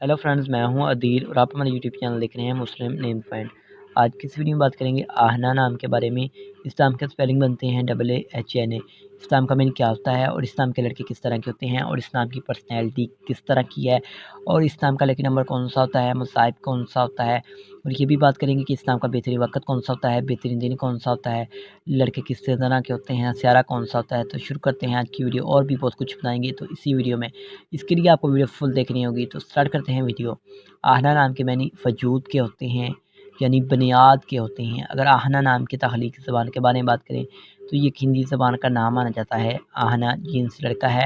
Hello friends, मैं हूं अदील और आप हमारे यूट्यूब चैनल देख रहे हैं मुस्लिम नेम पॉइंट। आज की इस वीडियो में बात करेंगे आहना नाम के बारे में। इस नाम के स्पेलिंग बनते हैं AAHNA। इस नाम का मीनिंग क्या होता है और इस नाम के लड़के किस तरह के होते हैं और इस नाम की पर्सनैलिटी किस तरह की है और इस नाम का लकी नंबर कौन सा होता है, मुसाइब कौन सा होता है, और ये भी बात करेंगे कि इस नाम का बेहतरीन वक्त कौन सा होता है, बेहतरीन दिन कौन सा होता है, लड़के किस तरह के होते हैं, स्यारा कौन सा होता है। तो शुरू करते हैं आज की वीडियो। और भी बहुत कुछ बताएंगे तो इसी वीडियो में, इसके लिए आपको वीडियो फुल देखनी होगी। तो स्टार्ट करते हैं वीडियो। आहना नाम के मानी वजूद के होते हैं, यानी बुनियाद के होते हैं। अगर आहना नाम की तख्लीकी ज़बान के बारे में बात करें तो ये एक हिंदी ज़बान का नाम माना जाता है। आहना जीन्स लड़का है,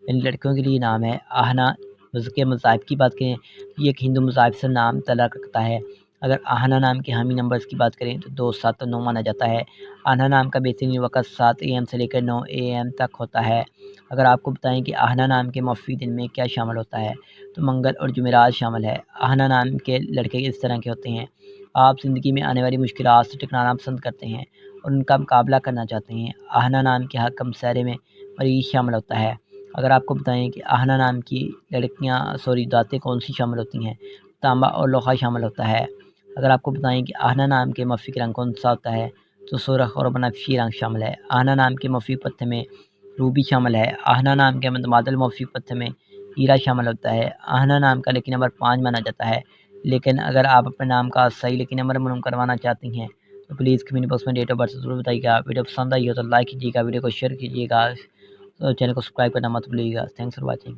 यानी लड़कियों के लिए नाम है। आहना के मज़ाहिब की बात करें तो ये एक हिंदू मज़ाहिब से नाम तल्लुक़ रखता है। अगर आहना नाम के हामी नंबर्स की बात करें तो 2, 7 और 9 माना जाता है। आहना नाम का बेहतरीन वक़्त 7 AM से लेकर 9 AM तक होता है। अगर आपको बताएं कि आहना नाम के मौफ़ी दिन में क्या शामिल होता है तो मंगल और जुमेरात शामिल है। आहना नाम के लड़के इस तरह के होते हैं, आप ज़िंदगी में आने वाली मुश्किलात से टकराना पसंद करते हैं और उनका मुकाबला करना चाहते हैं। आहना नाम के हक़ सहरे में मरीज़ शामिल होता है। अगर आपको बताएं कि आहना नाम की दातें कौन सी शामिल होती हैं, तांबा और लोहा शामिल होता है। अगर आपको बताएं कि आहना नाम के मफ़ी रंग कौन सा होता है तो सुरख और बनफशी रंग शामिल है। आहना नाम के मफ़ी पत्थर में रूबी शामिल है। आहना नाम के मुतबादिल मौफ़ी पत्थर में हीरा शामिल होता है। आहना नाम का लकी नंबर 5 माना जाता है। लेकिन अगर आप अपने नाम का सही लकी नंबर मालूम करवाना चाहती हैं तो प्लीज़ कमेंट बॉक्स में डेट ऑफ बर्थ ज़रूर बताइएगा। वीडियो पसंद आई हो तो लाइक कीजिएगा, वीडियो को शेयर कीजिएगा, तो चैनल को सब्सक्राइब करना मत भूलिएगा। Thanks for watching.